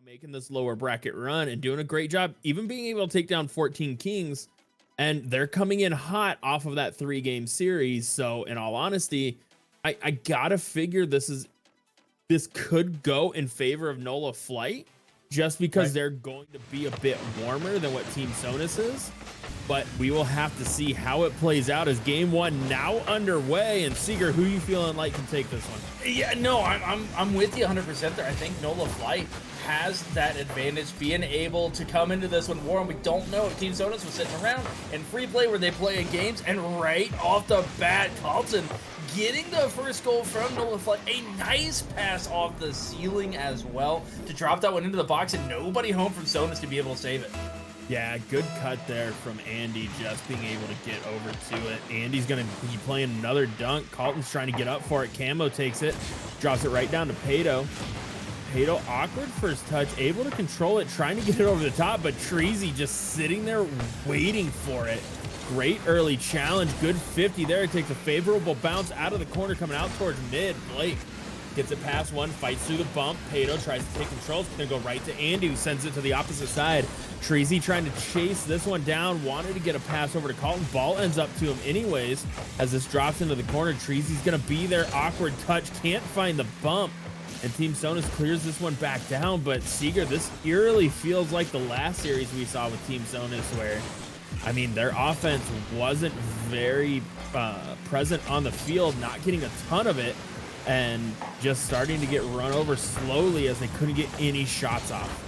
making this lower bracket run and doing a great job, even being able to take down 14 Kings. And they're coming in hot off of that 3-game series. So, in all honesty, I gotta figure this could go in favor of Nola Flight just because they're going to be a bit warmer than what Team Sonus is. But we will have to see how it plays out as game one now underway. And Seeger, who you feeling like can take this one? Yeah, no, I'm with you 100% there. I think Nola Flight has that advantage, being able to come into this one warm. We don't know if Team Sonus was sitting around in free play where they play in games, and right off the bat, Carlton getting the first goal from Nola Flight. A nice pass off the ceiling as well to drop that one into the box, and nobody home from Sonus to be able to save it. Yeah, good cut there from Andy, just being able to get over to it. Andy's going to be playing another dunk. Carlton's trying to get up for it. Camo takes it, drops it right down to Pato. Pato, awkward first touch, able to control it, trying to get it over the top, but Treasy just sitting there waiting for it. Great early challenge, good 50 there. It takes a favorable bounce out of the corner, coming out towards mid. Blake gets it past one, fights through the bump. Pato tries to take control. It's going to go right to Andy, who sends it to the opposite side. Treasy trying to chase this one down. Wanted to get a pass over to Carlton. Ball ends up to him anyways as this drops into the corner. Treasy's going to be there. Awkward touch. Can't find the bump. And Team Sonus clears this one back down. But Seeger, this eerily feels like the last series we saw with Team Sonus where, I mean, their offense wasn't very present on the field, not getting a ton of it, and just starting to get run over slowly as they couldn't get any shots off.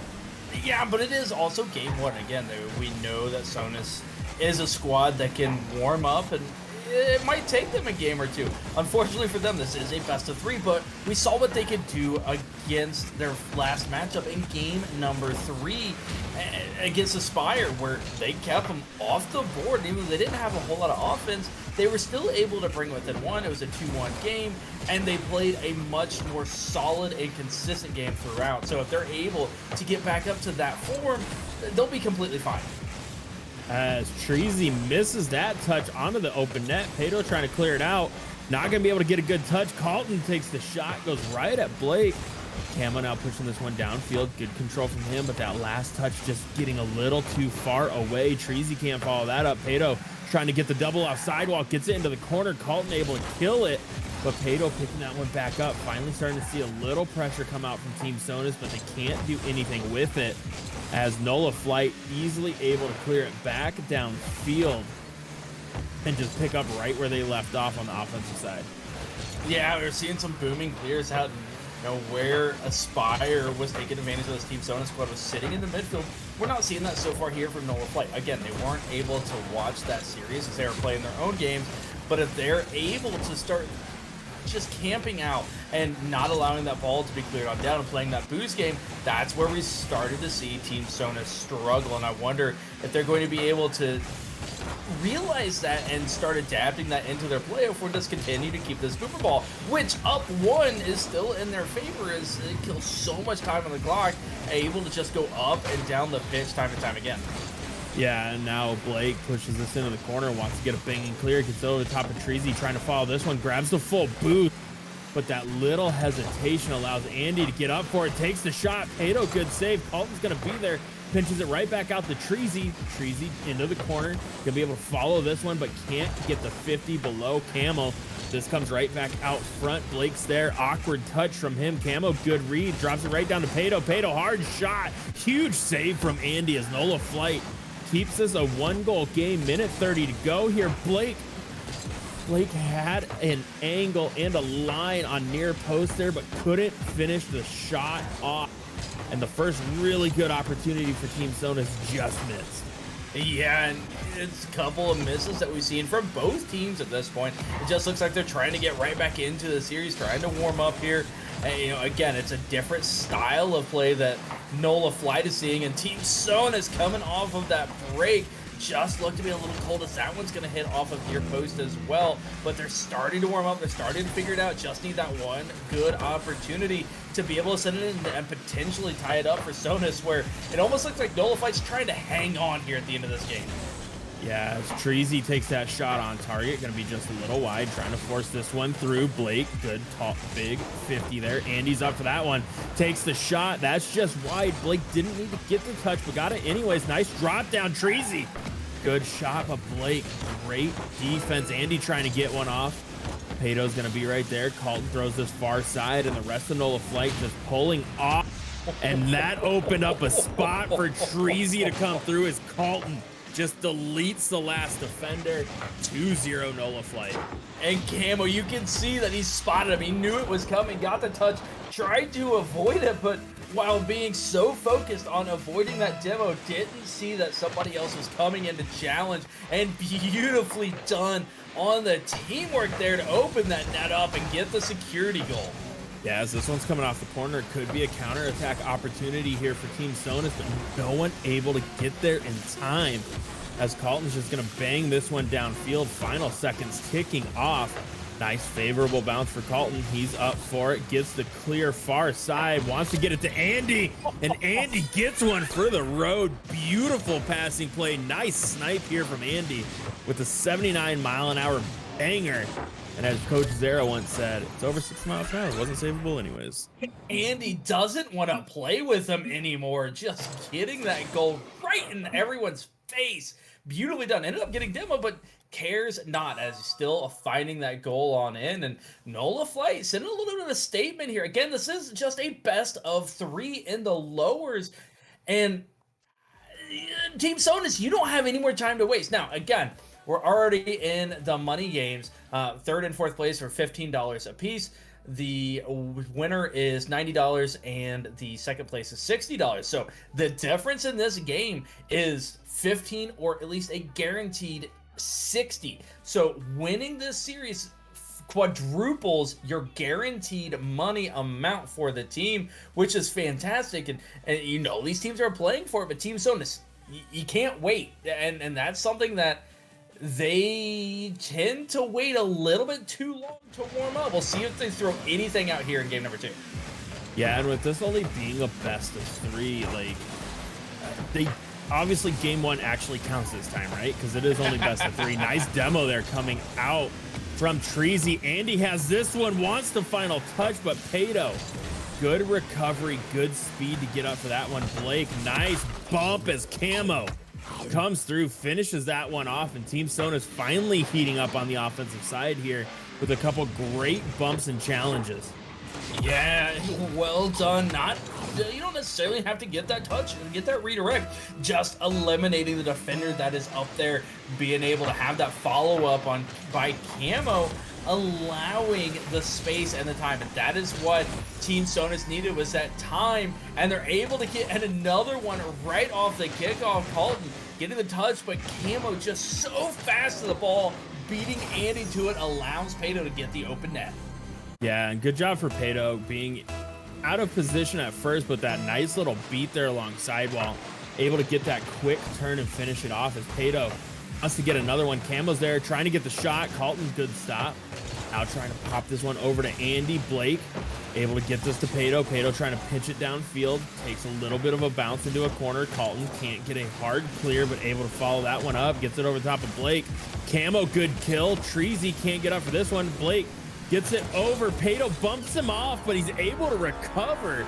Yeah, but it is also game one. Again, we know that Sonus is a squad that can warm up, and it might take them a game or two. Unfortunately for them, this is a best of three, but we saw what they could do against their last matchup in game number 3 against Aspire, where they kept them off the board. Even though they didn't have a whole lot of offense, they were still able to bring within one. It was a 2-1 game, and they played a much more solid and consistent game throughout. So if they're able to get back up to that form, they'll be completely fine. As Treasy misses that touch onto the open net. Pato trying to clear it out. Not going to be able to get a good touch. Carlton takes the shot, goes right at Blake. Camo now pushing this one downfield. Good control from him, but that last touch just getting a little too far away. Treasy can't follow that up. Pato trying to get the double off sidewalk. Gets it into the corner. Carlton able to kill it, but Pato picking that one back up. Finally starting to see a little pressure come out from Team Sonus, but they can't do anything with it, as Nola Flight easily able to clear it back downfield and just pick up right where they left off on the offensive side. Yeah, we're seeing some booming clears out, where Aspire was taking advantage of this Team Sonus squad was sitting in the midfield. We're not seeing that so far here from Nola Flight. Again, they weren't able to watch that series as they were playing their own games, but if they're able to start just camping out and not allowing that ball to be cleared on down and playing that boost game, that's where we started to see Team Sonus struggle. And I wonder if they're going to be able to realize that and start adapting that into their play, if we're just continue to keep this Cooper ball, which up one is still in their favor, as it kills so much time on the clock, able to just go up and down the pitch time and time again. Yeah, and now Blake pushes this into the corner, wants to get a banging clear, gets over the top of Treasy, trying to follow this one, grabs the full boost, but that little hesitation allows Andy to get up for it, takes the shot. Pato, good save. Carlton's going to be there, pinches it right back out to Treasy. Treasy into the corner, gonna be able to follow this one, but can't get the 50 below Camo. This comes right back out front. Blake's there, awkward touch from him. Camo, good read, drops it right down to Pato. Pato, hard shot, huge save from Andy as Nola Flight keeps this a 1-goal game. Minute 30 to go here. Blake had an angle and a line on near post there, but couldn't finish the shot off. And the first really good opportunity for Team Sonus just missed. Yeah, and it's a couple of misses that we've seen from both teams at this point. It just looks like they're trying to get right back into the series, trying to warm up here. And, again, it's a different style of play that Nola Flight is seeing, and Team Sonus coming off of that break just looked to be a little cold, as that one's going to hit off of near post as well. But they're starting to warm up. They're starting to figure it out. Just need that one good opportunity to be able to send it in and potentially tie it up for Sonus, where it almost looks like Nola Flight's trying to hang on here at the end of this game. Yeah, as Treasy takes that shot on target, going to be just a little wide, trying to force this one through. Blake, good, tall, big 50 there. Andy's up for that one, takes the shot. That's just wide. Blake didn't need to get the touch, but got it anyways. Nice drop down, Treasy. Good shot, but Blake, great defense. Andy trying to get one off. Pato's going to be right there. Colton throws this far side, and the rest of Nola Flight just pulling off. And that opened up a spot for Treasy to come through as Colton just deletes the last defender. 2-0 Nola Flight. And Camo, you can see that he spotted him. He knew it was coming, got the touch, tried to avoid it, but while being so focused on avoiding that demo, didn't see that somebody else was coming in to challenge. And beautifully done on the teamwork there to open that net up and get the security goal. Yeah, as this one's coming off the corner, could be a counterattack opportunity here for Team Sonus, but no one able to get there in time, as Colton's just going to bang this one downfield. Final seconds kicking off. Nice favorable bounce for Colton. He's up for it, gets the clear far side, wants to get it to Andy, and Andy gets one for the road. Beautiful passing play. Nice snipe here from Andy with a 79-mile-an-hour banger. And as Coach Zara once said, it's over 6 miles an hour. It wasn't savable anyways. Andy doesn't want to play with him anymore. Just getting that goal right in everyone's face. Beautifully done. Ended up getting demo, but cares not, as he's still finding that goal on in. And Nola Flight sending a little bit of a statement here. Again, this is just a best of 3 in the lowers. And Team Sonus, you don't have any more time to waste. Now, again, we're already in the money games. Third and fourth place for $15 a piece. The winner is $90 and the second place is $60. So the difference in this game is 15 or at least a guaranteed 60. So winning this series quadruples your guaranteed money amount for the team, which is fantastic. And you know, these teams are playing for it, but Team Sonus, you can't wait. And that's something that they tend to wait a little bit too long to warm up. We'll see if they throw anything out here in game number 2. Yeah, and with this only being a best of 3, like, they obviously game 1 actually counts this time, right? Because it is only best of 3. Nice demo there coming out from Treasy. Andy has this one, wants the final touch, but Pato, good recovery, good speed to get up for that one. Blake, nice bump as Camo comes through, finishes that one off, and Team Sonus finally heating up on the offensive side here with a couple great bumps and challenges. Yeah, well done. You don't necessarily have to get that touch and get that redirect. Just eliminating the defender that is up there, being able to have that follow-up by Camo, allowing the space and the time. And that is what Team Sonus needed, was that time, and they're able to get another one right off the kickoff. Colton getting the touch, but Camo just so fast to the ball, beating Andy to it, allows Pato to get the open net. Yeah, and good job for Pato being out of position at first, but that nice little beat there along sidewall, able to get that quick turn and finish it off as Pato wants to get another one. Camo's there trying to get the shot. Colton, good stop. Now trying to pop this one over to Andy. Blake able to get this to Pato. Pato trying to pitch it downfield. Takes a little bit of a bounce into a corner. Colton can't get a hard clear, but able to follow that one up. Gets it over the top of Blake. Camo, good kill. Treasy can't get up for this one. Blake gets it over. Pato bumps him off, but he's able to recover.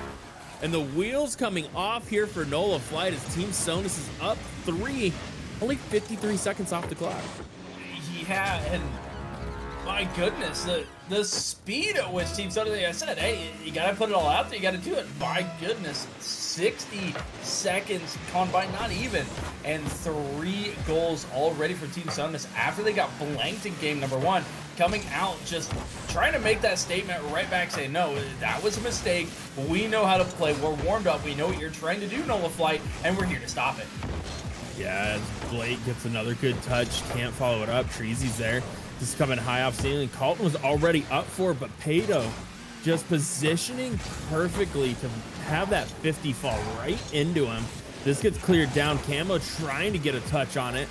And the wheels coming off here for Nola Flight as Team Sonus is up 3. Only 53 seconds off the clock. Yeah, and my goodness, the speed at which Team Sonus, like I said, hey, you gotta put it all out there, you gotta do it. My goodness, 60 seconds gone by, not even, and 3 goals already for Team Sonus after they got blanked in game number 1. Coming out, just trying to make that statement right back, saying, no, that was a mistake. We know how to play. We're warmed up. We know what you're trying to do, Nola Flight, and we're here to stop it. Yeah, Blake gets another good touch. Can't follow it up. Treasy's there. Just coming high off ceiling. Colton was already up for it, but Pato just positioning perfectly to have that 50 fall right into him. This gets cleared down. Camo trying to get a touch on it.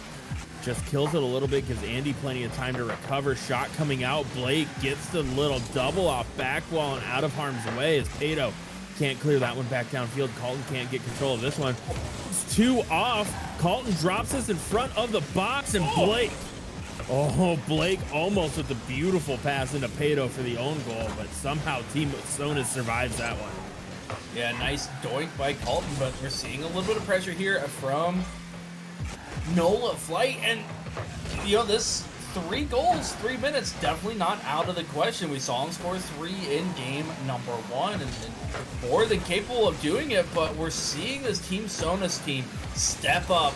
Just kills it a little bit, gives Andy plenty of time to recover. Shot coming out. Blake gets the little double off back wall and out of harm's way as Pato can't clear that one back downfield. Colton can't get control of this one. It's 2 off. Colton drops this in front of the box, and Blake. Oh, Blake almost with the beautiful pass into Pato for the own goal, but somehow Team Sonus survives that one. Yeah, nice doink by Colton, but we're seeing a little bit of pressure here from Nola Flight, and this 3 goals, 3 minutes, definitely not out of the question. We saw him score 3 in game number 1, and more than capable of doing it, but we're seeing this Team Sonus team step up,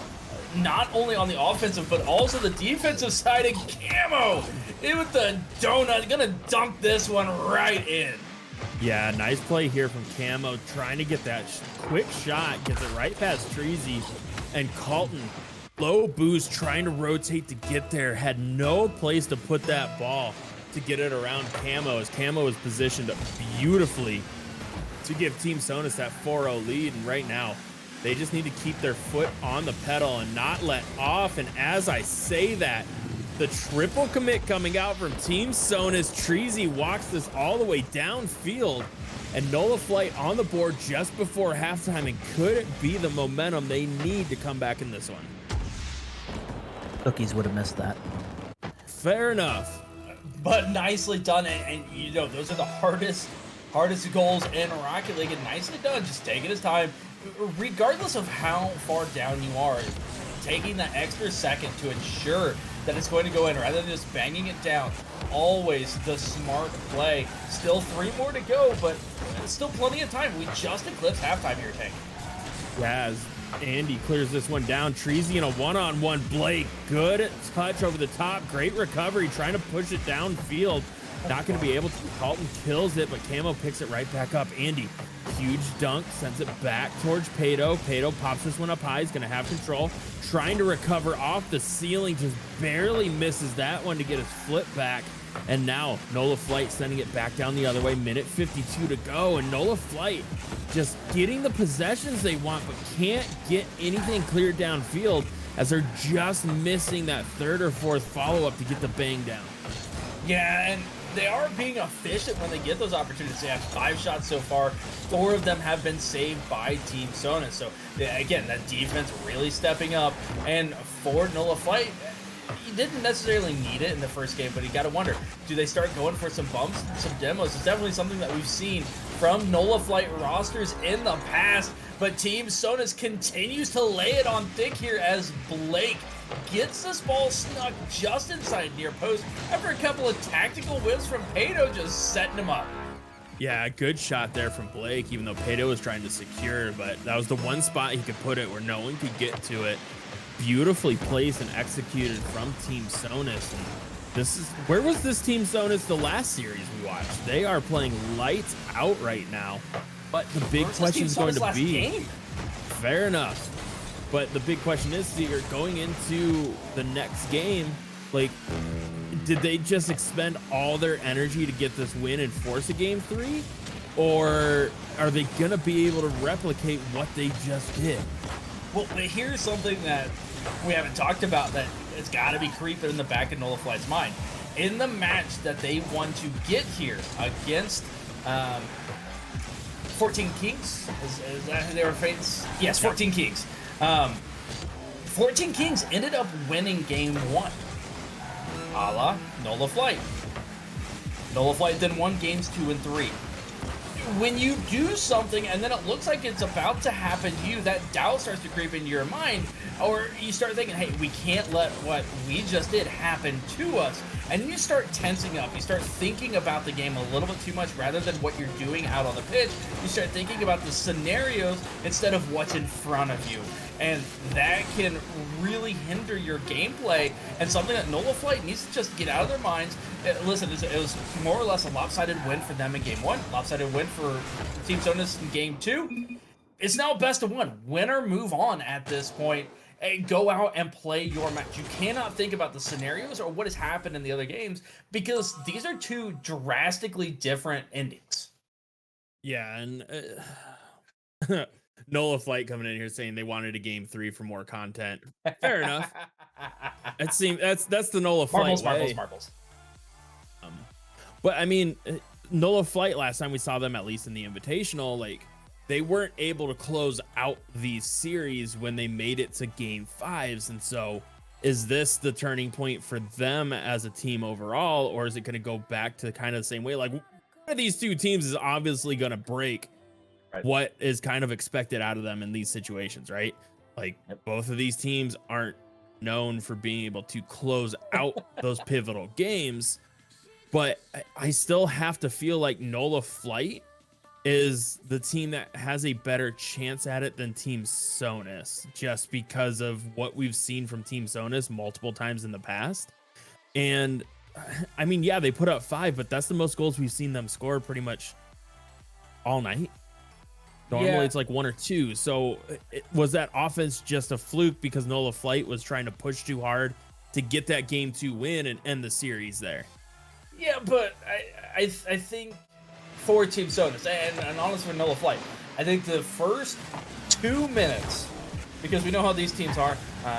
not only on the offensive, but also the defensive side, and Camo in with the donut, gonna dunk this one right in. Yeah, nice play here from Camo, trying to get that quick shot, gets it right past Treasy, and Colton, low boost, trying to rotate to get there, had no place to put that ball to get it around Camo, as Camo is positioned beautifully to give Team Sonus that 4-0 lead, and right now, they just need to keep their foot on the pedal and not let off, and as I say that, the triple commit coming out from Team Sonus. Treasy walks this all the way downfield, and Nola Flight on the board just before halftime, and could it be the momentum they need to come back in this one? Cookies would have missed that. Fair enough. But nicely done, and those are the hardest goals in Rocket League, and nicely done, just taking his time, regardless of how far down you are, taking that extra second to ensure that it's going to go in rather than just banging it down. Always the smart play. Still 3 more to go, but still plenty of time. We just eclipsed halftime here, Tank. Yeah, as Andy clears this one down, Treasy in a one-on-one. Blake, good touch over the top, great recovery, trying to push it downfield. Not going to be able to. Colton kills it, but Camo picks it right back up. Andy, huge dunk, sends it back towards Pato. Pato pops this one up high. He's going to have control. Trying to recover off the ceiling, just barely misses that one to get his flip back. And now Nola Flight sending it back down the other way. Minute 52 to go, and Nola Flight just getting the possessions they want, but can't get anything cleared downfield, as they're just missing that 3rd or 4th follow-up to get the bang down. Yeah, and they are being efficient when they get those opportunities. They have 5 shots so far. 4 of them have been saved by Team Sonus. So, again, that defense really stepping up. And for Nola Flight, he didn't necessarily need it in the first game, but you got to wonder, do they start going for some bumps, some demos? It's definitely something that we've seen from Nola Flight rosters in the past. But Team Sonus continues to lay it on thick here as Blake gets this ball snuck just inside near post after a couple of tactical whips from Pato, just setting him up. Yeah, good shot there from Blake, even though Pato was trying to secure, but that was the one spot he could put it where no one could get to it. Beautifully placed and executed from Team Sonus. And where was this Team Sonus the last series we watched? They are playing lights out right now. But the big question is going to be, fair enough. But the big question is, you're going into the next game, like, did they just expend all their energy to get this win and force a game 3? Or are they going to be able to replicate what they just did? Well, here's something that we haven't talked about that it's got to be creeping in the back of Nola Flight's mind. In the match that they want to get here against 14 Kings, is that who they were facing? Yes, 14 Kings. 14 Kings ended up winning game 1, a la Nola Flight. Nola Flight then won games 2 and 3. When you do something and then it looks like it's about to happen to you, that doubt starts to creep into your mind, or you start thinking, hey, we can't let what we just did happen to us. And you start tensing up. You start thinking about the game a little bit too much rather than what you're doing out on the pitch. You start thinking about the scenarios instead of what's in front of you. And that can really hinder your gameplay, and something that Nola Flight needs to just get out of their minds. Listen, it was more or less a lopsided win for them in game 1, lopsided win for Team Sonus in game 2. It's now best of 1. Win or move on at this point. And go out and play your match. You cannot think about the scenarios or what has happened in the other games, because these are 2 drastically different endings. Yeah, and Nola Flight coming in here saying they wanted a game 3 for more content. Fair enough. It seems that's the Nola Flight way. Marbles. But I mean, Nola Flight, last time we saw them, at least in the Invitational, like, they weren't able to close out these series when they made it to game fives. And so is this the turning point for them as a team overall, or is it going to go back to kind of the same way? Like, one of these two teams is obviously going to break what is kind of expected out of them in these situations, right? Like, both of these teams aren't known for being able to close out those pivotal games, but I still have to feel like Nola Flight is the team that has a better chance at it than Team Sonus, just because of what we've seen from Team Sonus multiple times in the past. And I mean, yeah, they put up 5, but that's the most goals we've seen them score pretty much all night. Normally it's like 1 or 2. So was that offense just a fluke because Nola Flight was trying to push too hard to get that game 2 win and end the series there? Yeah, but I think for Team Sonus, and honestly for Nola Flight, I think the first 2 minutes, because we know how these teams are,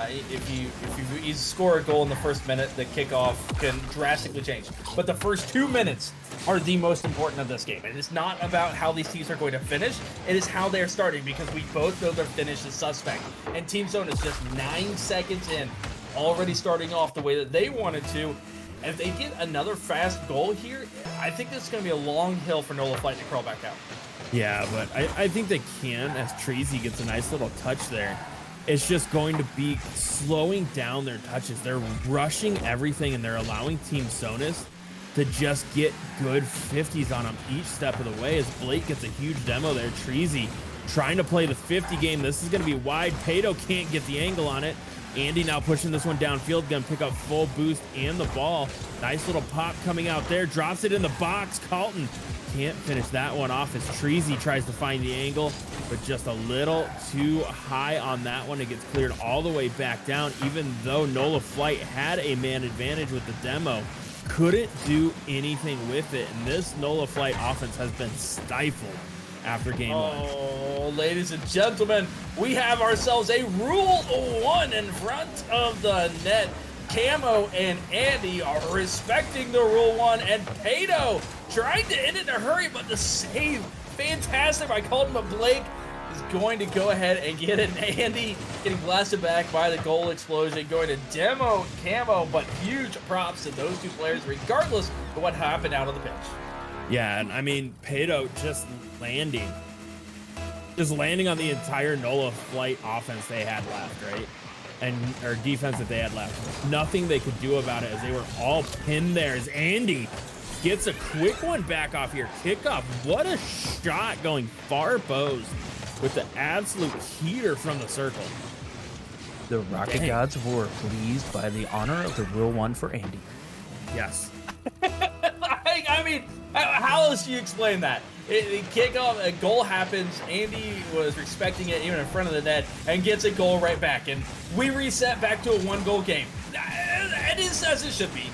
if you score a goal in the first minute, the kickoff can drastically change. But the first 2 minutes are the most important of this game. And it's not about how these teams are going to finish, it is how they're starting, because we both know their finish is suspect. And Team Sonus just 9 seconds in, already starting off the way that they wanted to. And if they get another fast goal here, I think this is going to be a long hill for Nola Flight to crawl back out. Yeah, but I think they can, as Treasy gets a nice little touch there. It's just going to be slowing down their touches. They're rushing everything, and they're allowing Team Sonus to just get good 50s on them each step of the way, as Blake gets a huge demo there. Treasy trying to play the 50 game. This is going to be wide. Pato can't get the angle on it. Andy now pushing this one downfield, gonna pick up full boost and the ball. Nice little pop coming out there, drops it in the box. Carlton can't finish that one off as Treasy tries to find the angle, but just a little too high on that one. It gets cleared all the way back down, even though Nola Flight had a man advantage with the demo. Couldn't do anything with it, and this Nola Flight offense has been stifled after game 1. Oh, ladies and gentlemen, we have ourselves a Rule 1 in front of the net. Camo and Andy are respecting the Rule 1, and Pato trying to end it in a hurry, but the save, fantastic by Colton, but Blake is going to go ahead and get it. Andy getting blasted back by the goal explosion, going to demo Camo, but huge props to those two players, regardless of what happened out of the pitch. Yeah, and I mean, Pato just landing on the entire Nola Flight offense they had left, right? Or defense that they had left. Nothing they could do about it, as they were all pinned there, as Andy gets a quick one back off here. Kickoff. What a shot, going far post with the absolute heater from the circle. The Rocket Gods were pleased by the honor of the Rule 1 for Andy. Yes. I mean, how else do you explain that? Kickoff, a goal happens. Andy was respecting it even in front of the net and gets a goal right back. And we reset back to a 1-goal game. It is as it should be.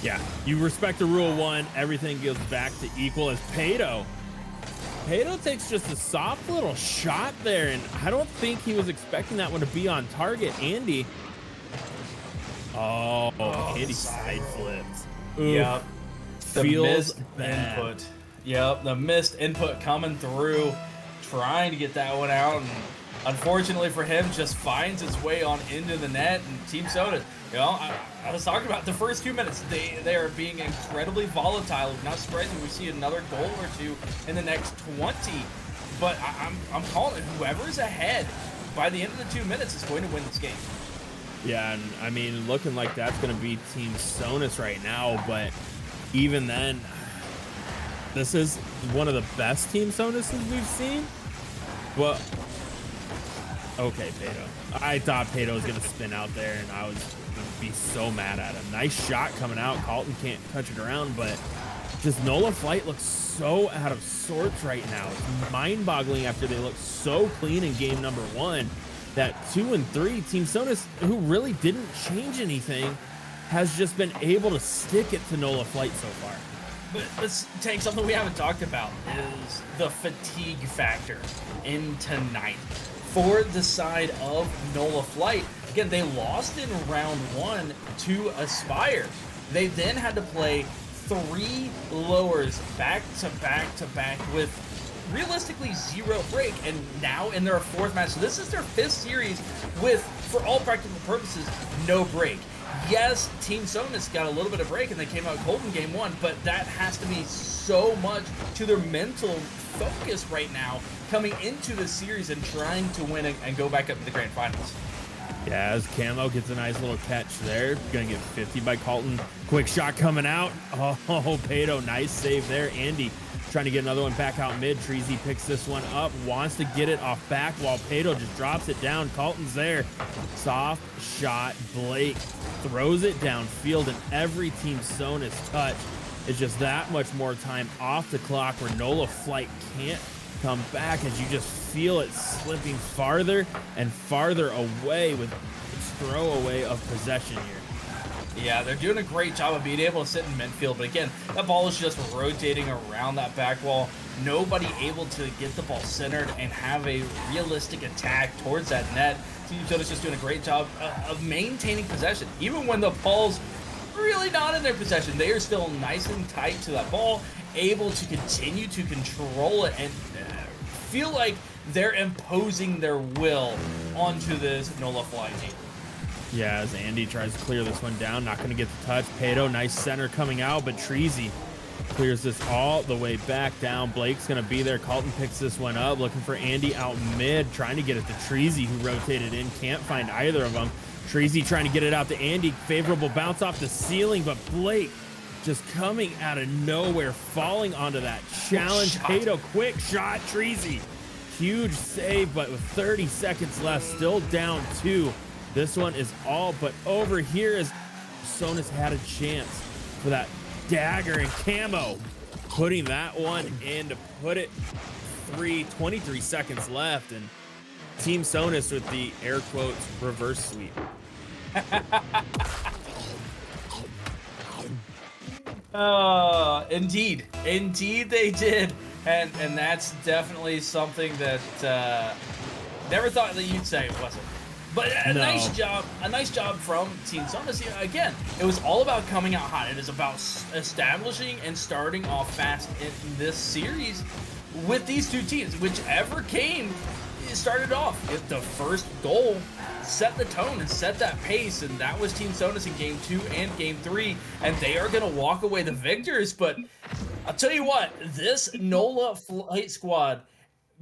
Yeah, you respect the Rule 1. Everything goes back to equal, as Pato takes just a soft little shot there. And I don't think he was expecting that one to be on target. Andy. Oh, Andy side flips. Yep. The Feels missed bad. input. Yep, the missed input coming through, trying to get that one out, and unfortunately for him, just finds its way on into the net. And Team Soda, you know, I was talking about the first 2 minutes. They are being incredibly volatile. Not surprising we see another goal or two in the next 20. But I'm calling it, whoever's ahead by the end of the 2 minutes is going to win this game. Yeah, and I mean, looking like that's going to be Team Sonus right now, but even then, this is one of the best Team Sonuses we've seen. Well, okay, Pato. I thought Pato was going to spin out there, and I was going to be so mad at him. Nice shot coming out. Carlton can't touch it around, but just Nola Flight looks so out of sorts right now. It's mind-boggling after they looked so clean in game number 1. That 2 and 3, Team Sonus, who really didn't change anything, has just been able to stick it to Nola Flight so far. But let's take something we haven't talked about, is the fatigue factor in tonight. For the side of Nola Flight, again, they lost in round 1 to Aspire. They then had to play 3 lowers back to back to back with realistically 0 break, and now in their 4th match. So this is their 5th series with, for all practical purposes, no break. Yes, Team Sonus got a little bit of break and they came out cold in game 1, but that has to be so much to their mental focus right now coming into the series and trying to win and go back up to the grand finals. Yeah, as Camo gets a nice little catch there. Gonna get 50 by Colton. Quick shot coming out. Oh, Pato, nice save there. Andy trying to get another one back out mid. Treasy picks this one up, wants to get it off back while Pato just drops it down. Colton's there. Soft shot. Blake throws it downfield, and every Team Sonus touch is just that much more time off the clock where Nola Flight can't come back, as you just feel it slipping farther and farther away with its throwaway of possession here. Yeah, they're doing a great job of being able to sit in midfield, but again, that ball is just rotating around that back wall. Nobody able to get the ball centered and have a realistic attack towards that net. Team Sonus just doing a great job of maintaining possession. Even when the ball's really not in their possession, they are still nice and tight to that ball, able to continue to control it and feel like they're imposing their will onto this Nola Flying team. Yeah, as Andy tries to clear this one down, not going to get the touch. Pato, nice center coming out, but Treasy clears this all the way back down. Blake's going to be there. Colton picks this one up, looking for Andy out mid, trying to get it to Treasy, who rotated in. Can't find either of them. Treasy trying to get it out to Andy. Favorable bounce off the ceiling, but Blake just coming out of nowhere, falling onto that challenge. Pato, quick shot. Treasy, huge save, but with 30 seconds left, still down 2. This one is all but over here, as Sonus had a chance for that dagger, and Camo putting that one in to put it 23 seconds left, and Team Sonus with the air quotes reverse sweep. Indeed they did, and that's definitely something that never thought that you'd say, was it? But a nice job from Team Sonus. Again, it was all about coming out hot. It is about establishing and starting off fast in this series with these two teams. Whichever came, started off. If the first goal set the tone and set that pace, and that was Team Sonus in Game 2 and Game 3, and they are going to walk away the victors. But I'll tell you what, this Nola Flight squad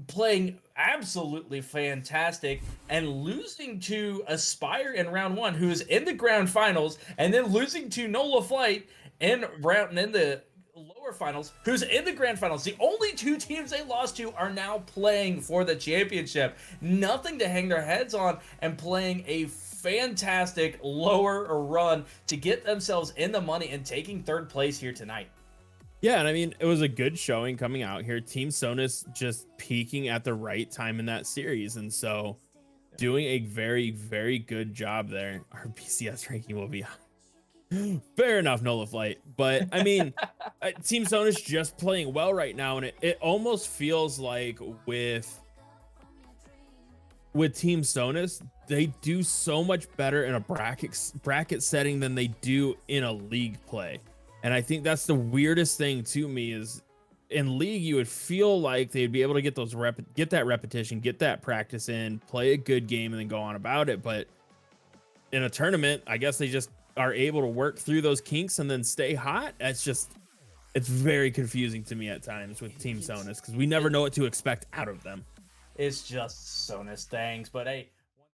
playing absolutely fantastic and losing to Aspire in round 1, who is in the grand finals, and then losing to Nola Flight in the lower finals, who's in the grand finals. The only 2 teams they lost to are now playing for the championship. Nothing to hang their heads on, and playing a fantastic lower run to get themselves in the money and taking 3rd place here tonight. Yeah, and I mean, it was a good showing coming out here. Team Sonus just peaking at the right time in that series, and so doing a very, very good job there. Our BCS ranking will be fair enough, Nola Flight. But I mean, Team Sonus just playing well right now, and it almost feels like with Team Sonus, they do so much better in a bracket setting than they do in a league play. And I think that's the weirdest thing to me, is in league, you would feel like they'd be able to get those get that repetition, get that practice in, play a good game, and then go on about it. But in a tournament, I guess they just are able to work through those kinks and then stay hot. It's very confusing to me at times with Team Sonus, because we never know what to expect out of them. It's just Sonus things. But hey,